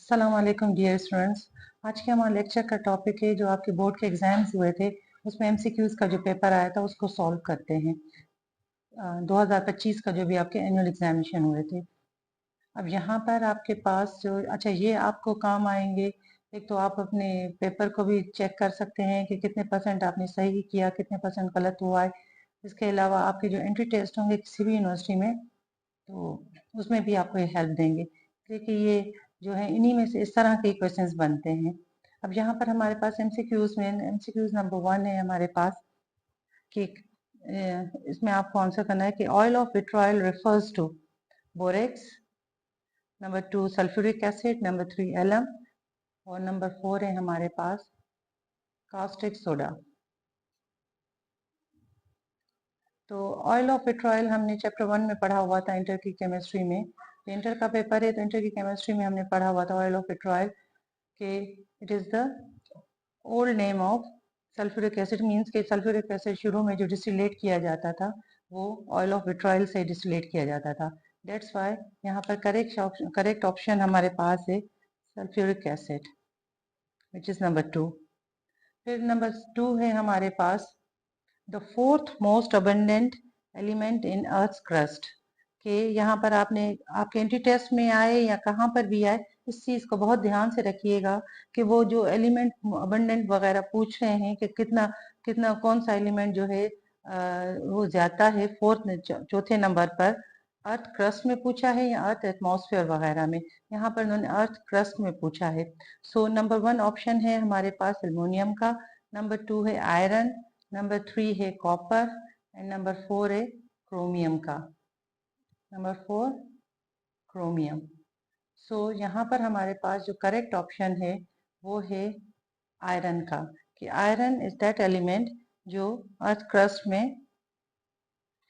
अस्सलाम वालेकुम dear students. आज के हमारे लेक्चर का टॉपिक है जो आपके बोर्ड के एग्जाम्स हुए थे उसमें एमसीक्यूज का जो पेपर आया था उसको सॉल्व करते हैं। 2025 का जो भी आपके एनुअल एग्जामिनेशन हुए थे। अब यहाँ पर आपके पास जो अच्छा ये आपको काम आएंगे। एक तो आप अपने पेपर को भी चेक कर सकते हैं कि कितने परसेंट आपने सही किया, कितने परसेंट गलत हुआ है। इसके अलावा आपके जो एंट्री टेस्ट होंगे किसी भी यूनिवर्सिटी में, तो उसमें भी आपको ये हेल्प देंगे। देखिए ये जो है इन्हीं में से इस तरह के क्वेश्चंस बनते हैं। अब यहाँ पर हमारे पास एमसीक्यूज में एमसीक्यूज नंबर 1 है हमारे पास कि इसमें आपको आंसर करना है कि oil of vitriol refers to borax, number 2 sulphuric acid, number 3 alum और नंबर 4 है हमारे पास कास्टिक सोडा। तो ऑयल ऑफ विट्रॉयल हमने चैप्टर 1 में पढ़ा हुआ था इंटर की केमिस्ट्री में। तो इंटर का पेपर है तो इंटर की केमिस्ट्री में हमने पढ़ा हुआ था ऑयल ऑफ विट्रॉयल के it is the old name of sulphuric acid. Means के सल्फ्यूरिक एसिड शुरू में जो डिस्टिलेट किया जाता था वो ऑयल ऑफ विट्रॉयल से डिस्टिलेट किया जाता था। दैट्स वाई यहाँ पर करेक्ट ऑप्शन हमारे पास है sulphuric acid which is number 2। फिर नंबर 2 है हमारे पास the fourth most abundant element in earth crust. कि यहाँ पर आपने आपके एंट्री टेस्ट में आए या कहाँ पर भी आए इस चीज को बहुत ध्यान से रखिएगा कि वो जो एलिमेंट अबंडेंट वगैरह पूछ रहे हैं कि कितना कितना कौन सा एलिमेंट जो है वो जाता है फोर्थ चौथे नंबर पर अर्थ क्रस्ट में पूछा है या अर्थ एटमॉस्फेयर वगैरह में। यहाँ पर उन्होंने अर्थ क्रस्ट में पूछा है। सो नंबर 1 ऑप्शन है हमारे पास एल्युमिनियम का, नंबर 2 है आयरन, नंबर 3 है कॉपर एंड नंबर 4 है क्रोमियम का। Number 4 chromium. सो यहाँ पर हमारे पास जो करेक्ट ऑप्शन है वो है आयरन का, कि आयरन इज दैट एलिमेंट जो अर्थ क्रस्ट में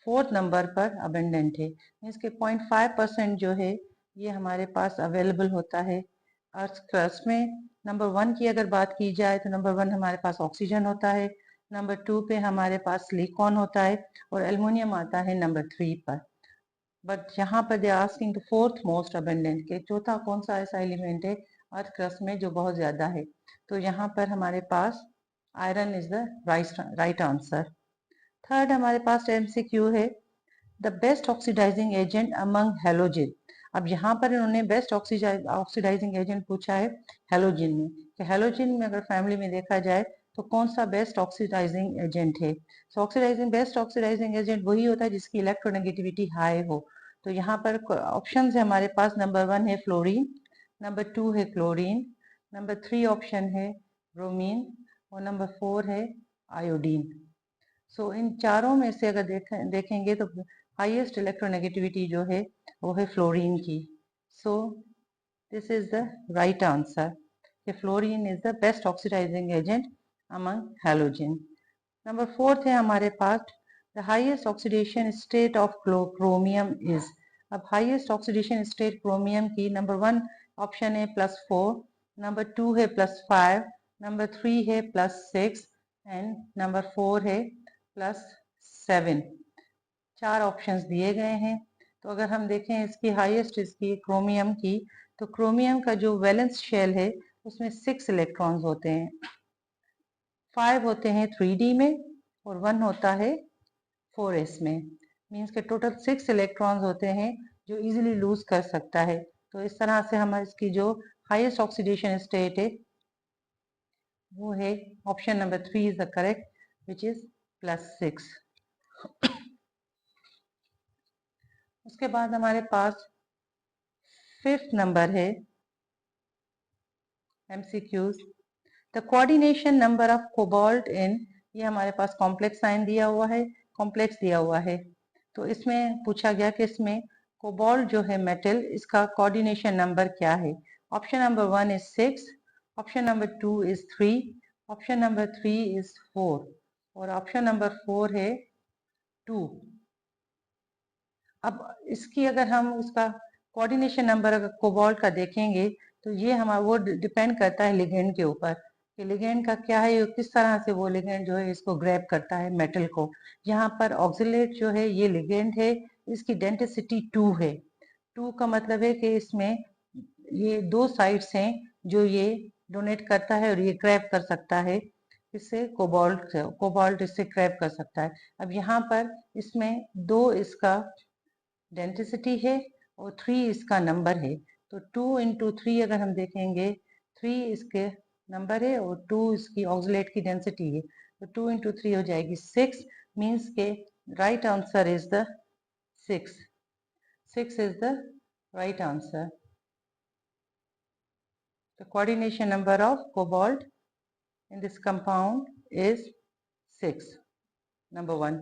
फोर्थ नंबर पर अबेंडेंट है। इसके 0.5% जो है ये हमारे पास अवेलेबल होता है अर्थ क्रस्ट में। नंबर 1 की अगर बात की जाए तो नंबर 1 हमारे पास ऑक्सीजन होता है, नंबर 2 पे हमारे पास सिलिकॉन होता है और एल्युमिनियम आता है नंबर 3 पर। बट यहाँ पर they asking the fourth most abundant के चौथा कौन सा ऐसा एलिमेंट है अर्थ क्रस्ट में जो बहुत ज्यादा है। तो यहाँ पर हमारे पास iron is the right answer. Third हमारे पास एमसीक्यू है the best oxidising agent among halogen. अब यहाँ पर इन्होंने बेस्ट ऑक्सीडाइजिंग एजेंट पूछा है हेलोजिन में, कि हेलोजिन में अगर फैमिली में देखा जाए तो कौन सा बेस्ट ऑक्सीडाइजिंग एजेंट है। सो ऑक्सीडाइजिंग बेस्ट ऑक्सीडाइजिंग एजेंट वही होता है जिसकी इलेक्ट्रोनेगेटिविटी हाई हो। तो यहाँ पर ऑप्शन है हमारे पास नंबर 1 है फ्लोरीन, नंबर 2 है क्लोरीन, नंबर 3 ऑप्शन है ब्रोमीन और नंबर 4 है आयोडीन। सो इन चारों में से अगर देखेंगे तो हाईएस्ट इलेक्ट्रोनेगेटिविटी जो है वो है फ्लोरीन की। So this is the right answer कि fluorine is the best oxidising agent among halogen. Number 4 है हमारे पास the highest oxidation state of chromium is. अब हाईएस्ट ऑक्सीडेशन स्टेट क्रोमियम की नंबर 1 ऑप्शन है +4, नंबर 2 है +5, नंबर 3 है +6 एंड नंबर 4 है +7। चार ऑप्शंस दिए गए हैं। तो अगर हम देखें इसकी हाईएस्ट इसकी क्रोमियम की, तो क्रोमियम का जो वैलेंस शेल है उसमें 6 इलेक्ट्रॉन्स होते हैं, 5 होते हैं 3D में और 1 होता है 4s में। मीन्स के टोटल 6 इलेक्ट्रॉन्स होते हैं जो इजीली लूज कर सकता है। तो इस तरह से हम इसकी जो हाईएस्ट ऑक्सीडेशन स्टेट है वो है option number 3 is the correct which is +6। उसके बाद हमारे पास 5th नंबर है MCQs the coordination number of cobalt in. ये हमारे पास कॉम्प्लेक्स साइन दिया हुआ है, कॉम्प्लेक्स दिया हुआ है। तो इसमें पूछा गया कि इसमें कोबाल्ट जो है मेटल इसका कोऑर्डिनेशन नंबर क्या है। Option number 1 is 6, option number 2 is 3, option number 3 is 4 और ऑप्शन नंबर 4 है 2। अब इसकी अगर हम उसका कोऑर्डिनेशन नंबर अगर कोबाल्ट का देखेंगे तो ये हमारा वो डिपेंड करता है लिगेंड के ऊपर कि लिगेंड का क्या है, किस तरह से वो लिगेंड जो है इसको ग्रैब करता है मेटल को। यहाँ पर ऑक्सिलेट जो है ये लिगेंड है, इसकी डेंसिटी 2 है। 2 का मतलब है कि इसमें ये दो साइड्स हैं जो ये डोनेट करता है और ये ग्रैब कर सकता है, इससे कोबाल्ट इससे ग्रैब कर सकता है। अब यहाँ पर इसमें 2 इसका डेंसिटी है और 3 इसका नंबर है, तो 2 into 3 अगर हम देखेंगे, 3 इसके नंबर है और 2 इसकी ऑक्सलेट की डेंसिटी है, तो 2 into 3 हो जाएगी 6, मीन्स के right answer is the 6 is the right answer. The coordination number of cobalt in this compound is 6, number 1.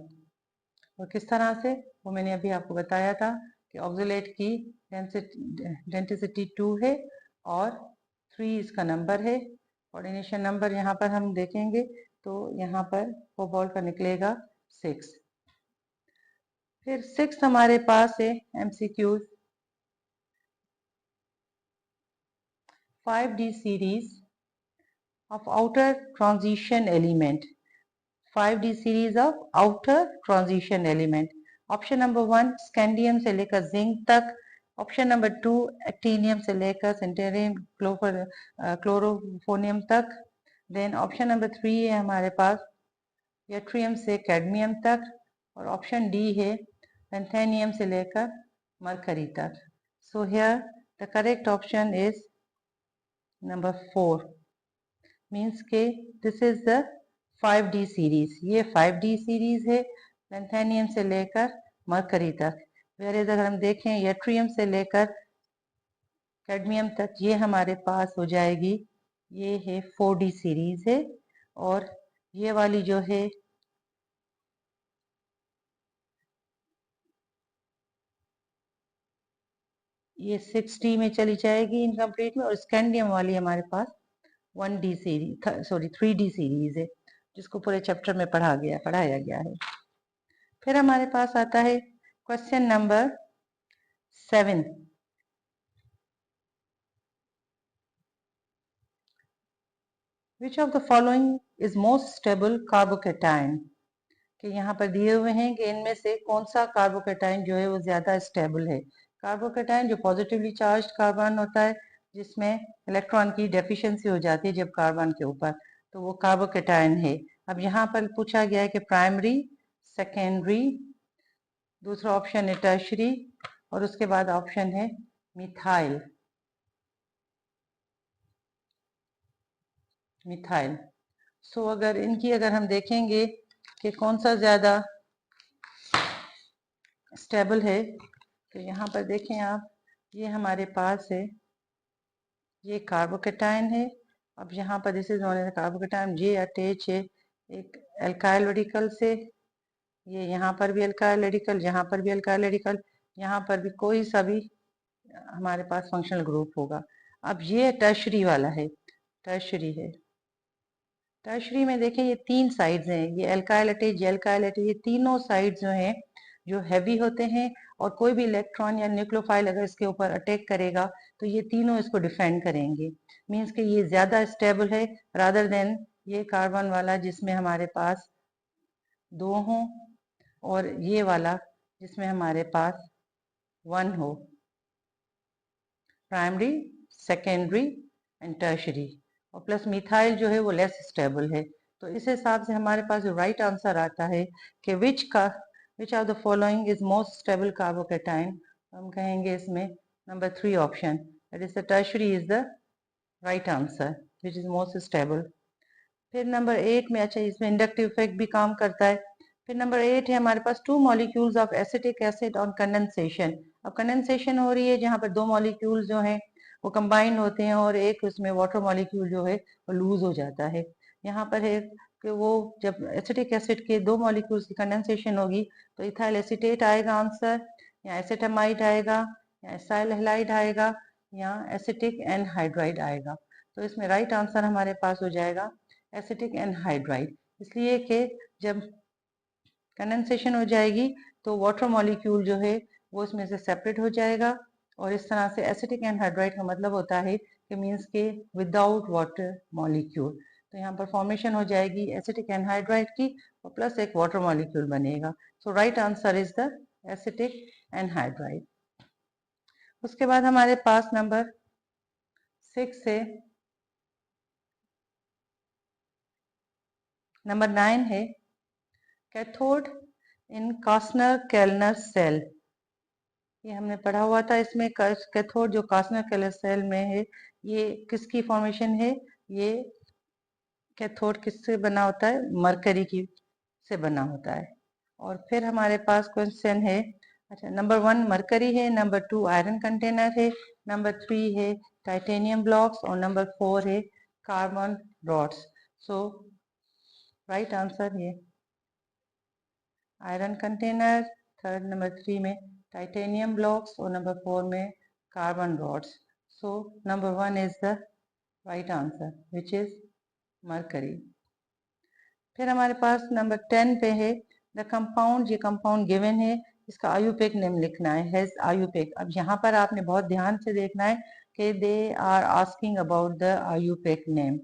और किस तरह से, वो मैंने अभी आपको बताया था कि ऑक्सलेट की डेंसिटी 2 है और 3 इसका नंबर है। कोऑर्डिनेशन नंबर यहाँ पर हम देखेंगे तो यहाँ पर कोबाल्ट का निकलेगा 6। फिर 6 हमारे पास है MCQs 5D series of outer transition element, 5D series of outer transition element. Option number 1 scandium से लेकर जिंक तक, ऑप्शन नंबर 2 एक्टिनियम से लेकर सेंटेरियम क्लोरोफोनियम तक, देन ऑप्शन नंबर 3 है हमारे पास यट्रियम से कैडमियम तक, और ऑप्शन डी है लैंथेनियम से लेकर मरकरी तक। So here the correct option is number 4, means के this is the 5D series. ये 5D सीरीज है लैंथेनियम से लेकर मरकरी तक। वेयर अगर हम देखें यट्रियम से लेकर कैडमियम तक, ये हमारे पास हो जाएगी, ये है 4D सीरीज है, और ये वाली जो है ये 6D में चली जाएगी इनकम्प्लीट में, और स्कैंडियम वाली हमारे पास 1D series, sorry 3D series है, जिसको पूरे चैप्टर में पढ़ाया गया है। फिर हमारे पास आता है question number 7। Which of the following is most stable carbocation, कि यहाँ पर दिए हुए हैं कि इनमें से कौन सा कार्बोकेटाइन जो है वो ज्यादा स्टेबल है। कार्बोकेटाइन जो पॉजिटिवली चार्ज कार्बन होता है, जिसमें इलेक्ट्रॉन की डेफिशिएंसी हो जाती है जब कार्बन के ऊपर, तो वो कार्बोकेटाइन है। अब यहाँ पर पूछा गया है कि प्राइमरी, सेकेंडरी, दूसरा ऑप्शन है टर्शरी, और उसके बाद ऑप्शन है मिथाइल। सो अगर इनकी अगर हम देखेंगे कि कौन सा ज्यादा स्टेबल है, तो यहाँ पर देखें आप, ये हमारे पास है, ये कार्बोकेटाइन है। अब यहाँ पर this is known as carbocation, ये अटैच है एक एल्काइल रेडिकल से, ये यहाँ पर भी एल्काइल रेडिकल, यहाँ पर भी एल्काइल रेडिकल, यहाँ पर भी कोई सा भी हमारे पास फंक्शनल ग्रुप होगा। अब ये टर्शरी वाला है, टर्शरी है। टर्शरी में देखें ये 3 साइड्स हैं, ये एल्काइल अटैच, एल्काइल अटैच, ये तीनों साइड्स जो हैं जो हैवी होते हैं, और कोई भी इलेक्ट्रॉन या न्यूक्लियोफाइल अगर इसके ऊपर अटैक करेगा तो ये तीनों इसको डिफेंड करेंगे। मीन्स कि ये ज्यादा स्टेबल है रादर देन ये कार्बन वाला जिसमें हमारे पास 2 हों, और ये वाला जिसमें हमारे पास 1 हो। प्राइमरी, सेकेंडरी एंड टर्शरी, और प्लस मिथाइल जो है वो लेस स्टेबल है। तो इस हिसाब से हमारे पास जो राइट आंसर आता है कि विच of the following is most stable carbocation, हम कहेंगे इसमें number 3 option, that is the tertiary is the right answer which is most stable. फिर नंबर 8 में, अच्छा इसमें इंडक्टिव इफेक्ट भी काम करता है। फिर नंबर 8 है हमारे पास 2 molecules of acetic acid on condensation. अब कंडेंसेशन हो रही है जहाँ पर 2 मॉलिक्यूल्स जो हैं वो कंबाइन होते हैं, और एक उसमें वाटर मॉलिक्यूल जो है वो लूज हो जाता है। यहाँ पर है कि वो जब एसिटिक एसिड के 2 मॉलिक्यूल्स की कंडेंसेशन होगी तो इथाइल एसीटेट आएगा आंसर, या एसिटामाइड आएगा, या एसाइल हैलाइड आएगा, या एसिटिक एनहाइड्राइड आएगा। तो इसमें राइट आंसर हमारे पास हो जाएगा एसिटिक एनहाइड्राइड, इसलिए कि जब कंडेंसेशन हो जाएगी तो वाटर मॉलिक्यूल जो है वो इसमें से सेपरेट हो जाएगा, और इस तरह से एसिटिक एनहाइड्राइड का मतलब होता है कि मींस के विदाउट वाटर मॉलिक्यूल। तो यहाँ पर फॉर्मेशन हो जाएगी एसिटिक एनहाइड्राइड की, और प्लस एक वाटर मॉलिक्यूल बनेगा। So right answer is the acetic anhydride. उसके बाद हमारे पास नंबर 6 है, नंबर 9 है कैथोड इन कास्नर केल्नर सेल। ये हमने पढ़ा हुआ था। इसमें कैथोड जो कास्नर केल्नर सेल में है, ये किसकी फॉर्मेशन है? ये कैथोड किससे बना होता है? मरकरी की से बना होता है। और फिर हमारे पास क्वेश्चन है, अच्छा नंबर 1 मरकरी है, नंबर 2 आयरन कंटेनर है, नंबर 3 है टाइटेनियम ब्लॉक्स और नंबर 4 है कार्बन रॉड्स। सो राइट आंसर ये आयरन कंटेनर, थर्ड नंबर 3 में टाइटेनियम ब्लॉक्स और नंबर 4 में carbon rods. So number 1 is the right answer which is mercury. फिर हमारे पास नंबर 10 पे है द कंपाउंड, ये कंपाउंड गिवन है, इसका आयुपेक नेम लिखना है, हैज आयुपेक। अब यहाँ पर आपने बहुत ध्यान से देखना है कि they are asking about the IUPAC name.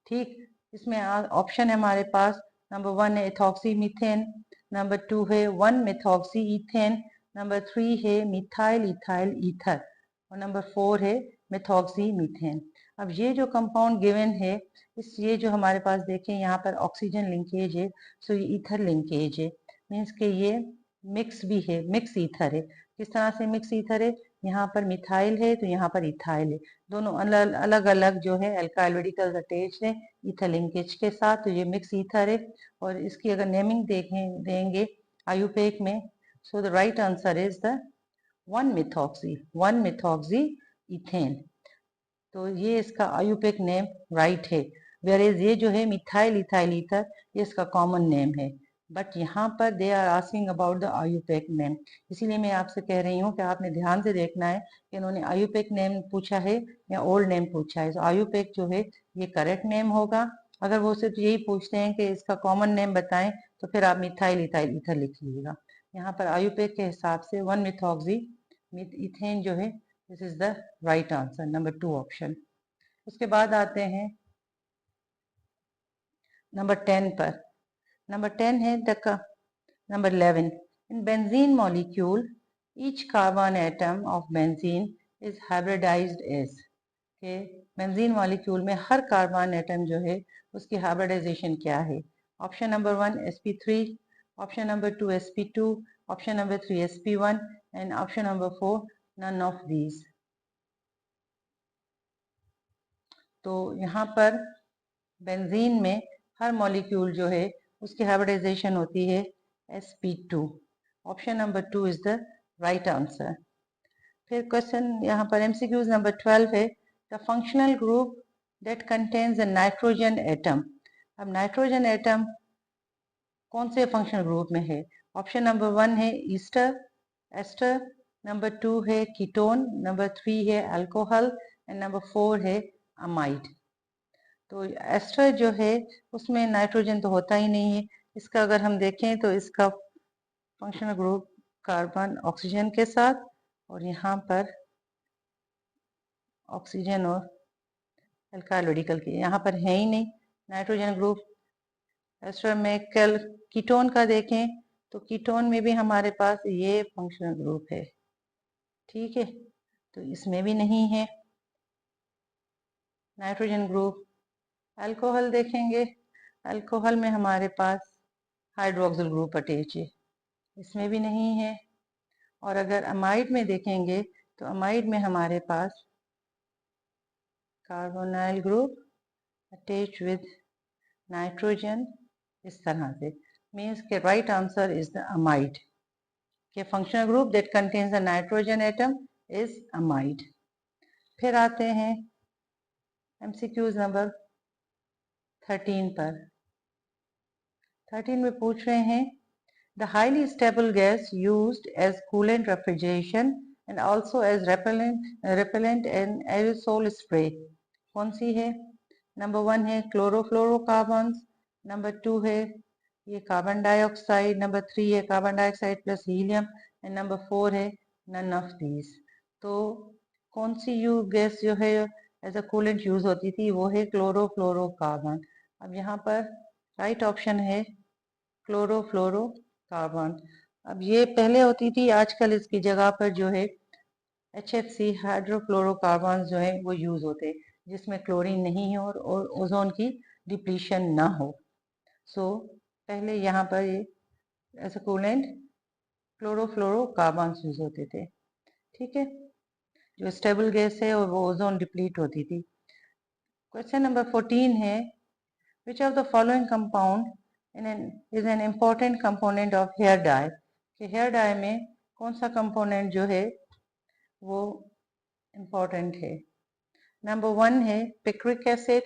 ठीक, इसमें ऑप्शन है हमारे पास, नंबर 1 है इथॉक्सी मीथेन, नंबर 2 है 1 मिथॉक्सी ईथेन, नंबर 3 है मिथाइल इथाइल ईथर और नंबर 4 है मिथॉक्सी मीथेन। अब ये जो कंपाउंड गिवन है, इस ये जो हमारे पास देखें यहाँ पर ऑक्सीजन लिंकेज है, सो ये ईथर लिंकेज है, मीन्स के ये मिक्स भी है, मिक्स ईथर है। किस तरह से मिक्स ईथर है? यहाँ पर मिथाइल है तो यहाँ पर इथाइल है, दोनों अलग अलग जो है अल्काइल रेडिकल्स अटैच्ड है ईथर लिंकेज के साथ, तो ये मिक्स ईथर है। और इसकी अगर नेमिंग देखें देंगे आयुपेक में, so the right answer is the 1 methoxy ethane. तो ये इसका आयुपेक नेम राइट है। वेयर इज ये जो है मिथाइल इथाइल ईथर, ये इसका कॉमन नेम है, बट यहाँ पर they are asking about the IUPAC name. इसीलिए मैं आपसे कह रही हूँ कि आपने ध्यान से देखना है कि इन्होंने आयुपेक नेम पूछा है या ओल्ड नेम पूछा है। तो आयुपेक जो है ये करेक्ट नेम होगा। अगर वो सिर्फ यही पूछते हैं कि इसका कॉमन नेम बताएं, तो फिर आप मिथाइल इथाइल ईथर लिख लीजिएगा। यहाँ पर आयुपेक के हिसाब से 1 मिथॉक्सी इथेन जो है, this is the right answer, number 2 option. उसके बाद आते हैं नंबर 10 पर। नंबर 10 है number 11 in benzene molecule each carbon atom of benzene is hybridized as. के बेंजीन मॉलिक्यूल में हर कार्बन एटम जो है उसकी हाइब्रिडाइजेशन क्या है? Option number 1 sp3, option number 2 sp2, option number 3 sp1 and option number 4 none of these. तो यहाँ पर बेंजीन में हर मॉलिक्यूल जो है उसकी हाइब्रिडाइजेशन होती है sp2। Option number 2 is the right answer. फिर क्वेश्चन यहाँ पर MCQs नंबर 12 है the functional group that contains a nitrogen atom. अब नाइट्रोजन एटम कौन से फंक्शनल ग्रुप में है? ऑप्शन नंबर 1 है एस्टर, नंबर 2 है कीटोन, नंबर 3 है अल्कोहल एंड नंबर 4 है अमाइड। तो एस्टर जो है उसमें नाइट्रोजन तो होता ही नहीं है। इसका अगर हम देखें तो इसका फंक्शनल ग्रुप कार्बन ऑक्सीजन के साथ, और यहाँ पर ऑक्सीजन और अल्काइल रेडिकल के यहाँ पर है ही नहीं नाइट्रोजन ग्रुप। एस्टर में कल कीटोन का देखें तो कीटोन में भी हमारे पास ये फंक्शनल ग्रुप है, ठीक है, तो इसमें भी नहीं है नाइट्रोजन ग्रुप। अल्कोहल देखेंगे, अल्कोहल में हमारे पास हाइड्रोक्सिल ग्रुप अटैच है, इसमें भी नहीं है। और अगर अमाइड में देखेंगे तो अमाइड में हमारे पास carbonyl group attach with nitrogen, इस तरह से। मीन्स के right answer is the amide, के functional group that contains the nitrogen atom is amide. फिर आते हैं MCQs नंबर 13 पर। 13 में पूछ रहे हैं the highly stable gas used as coolant refrigeration and also as repellent and aerosol spray कौन सी है? नंबर 1 है क्लोरोफ्लोरोकार्बन, नंबर 2 है ये कार्बन डाइऑक्साइड, नंबर 3 है carbon dioxide plus helium and number 4 है नन ऑफ दीज। तो कौन सी गैस जो है एज अ कूलेंट यूज होती थी? वो है क्लोरोफ्लोरोकार्बन। अब यहाँ पर राइट ऑप्शन है क्लोरोफ्लोरोकार्बन। अब ये पहले होती थी, आजकल इसकी जगह पर जो है HFC हाइड्रोफ्लोरोकार्बन जो है वो यूज होते हैं। जिसमें क्लोरीन नहीं हो और ओजोन की डिप्लीशन ना हो। सो पहले यहाँ पर ये as a coolant chlorofluorocarbons use होते थे, ठीक है, जो स्टेबल गैस है और वो ओजोन डिप्लीट होती थी। क्वेश्चन नंबर 14 है, which of the following compound is an important component of hair dye, कि हेयर डाई में कौन सा कंपोनेंट जो है वो इम्पॉर्टेंट है। नंबर 1 है पिक्रिक एसिड,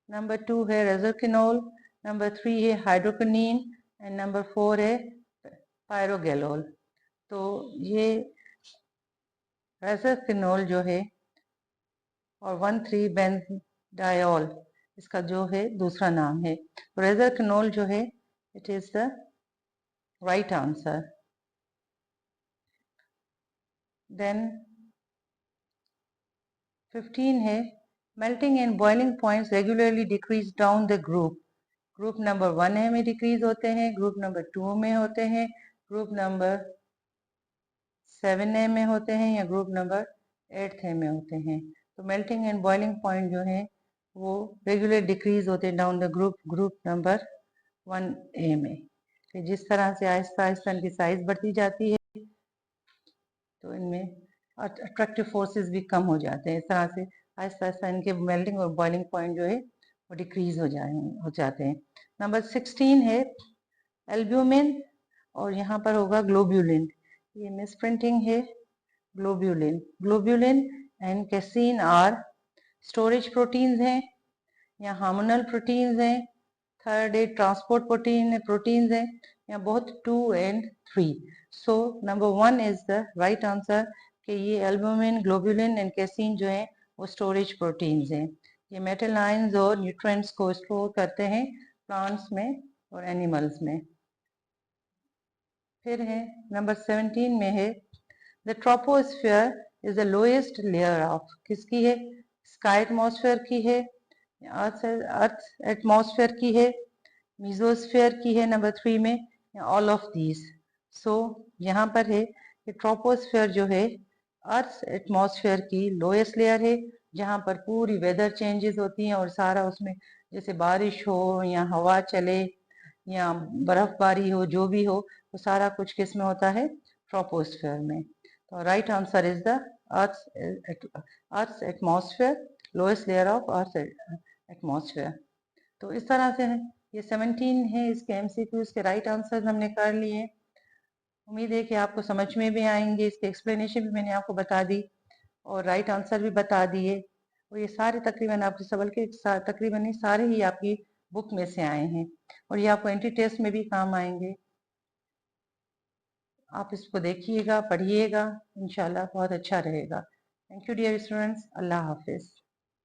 नंबर 2 है रेजोक्विनोल, नंबर 3 है हाइड्रोक्विनीन एंड नंबर 4 है पायरोगेलोल। तो ये रेजोक्विनोल जो है और 1,3-बेंजाडिओल इसका जो है दूसरा नाम है। रेजोक्विनोल जो है it is the right answer. Then 15 है, melting and boiling points regularly decrease down the group. Group number 1 में डिक्रीज होते हैं, ग्रुप नंबर 2 में होते हैं, ग्रुप नंबर 7 में होते हैं या ग्रुप नंबर 8 में होते हैं। तो मेल्टिंग एंड बॉइलिंग पॉइंट जो है वो रेगुलर डिक्रीज होते हैं डाउन द ग्रुप नंबर 1 में। कि जिस तरह से आहिस्ता आहिस्ता इनकी साइज बढ़ती जाती है तो इनमें अट्रैक्टिव फोर्सेस भी कम हो जाते हैं। इस तरह से आहिस्ता आहिस्ता इनके मेल्टिंग और बॉइलिंग पॉइंट जो है वो डिक्रीज हो जाते हैं। नंबर 16 है एल्ब्यूमिन और यहाँ पर होगा ग्लोब्यूलिन। ये मिस प्रिंटिंग है, globulin. Globulin and casein are storage proteins हैं या हार्मोनल प्रोटीन्स हैं। थर्ड है ट्रांसपोर्ट प्रोटीन्स हैं या both 2 and 3। So number 1 is the right answer कि ये एल्ब्यूमिन, ग्लोब्यूलिन एंड कैसीन जो है वो स्टोरेज प्रोटीन्स हैं। ये मेटल आयंस और न्यूट्रिएंट्स को स्टोर करते हैं प्लांट्स में और एनिमल्स में। फिर है नंबर 17 में है the troposphere is the lowest layer of, किसकी है? स्काई एटमॉस्फेयर की है, अर्थ एटमॉस्फेयर की है, मीजोस्फेयर की है नंबर 3 में, या ऑल ऑफ दीज। सो यहाँ पर है कि ट्रोपोस्फेयर जो है अर्थ एटमॉस्फेयर की लोएस्ट लेयर है, जहाँ पर पूरी वेदर चेंजेस होती हैं और सारा उसमें जैसे बारिश हो या हवा चले या बर्फबारी हो, जो भी हो वो सारा कुछ किस में होता है? ट्रोपोस्फेयर में। तो right answer is the earth atmosphere, lowest layer of earth atmosphere. तो इस तरह से है ये 17 है, इसके एमसीक्यूज के राइट आंसर हमने कर लिए। उम्मीद है कि आपको समझ में भी आएंगे। इसके एक्सप्लेनेशन भी मैंने आपको बता दी और राइट आंसर भी बता दिए। और ये सारे तकरीबन आपके सवाल के तकरीबन सारे ही आपकी बुक में से आए हैं और ये आपको एंट्री टेस्ट में भी काम आएंगे। आप इसको देखिएगा, पढ़िएगा, इंशाल्लाह बहुत अच्छा रहेगा। थैंक यू डियर स्टूडेंट्स, अल्लाह हाफिज।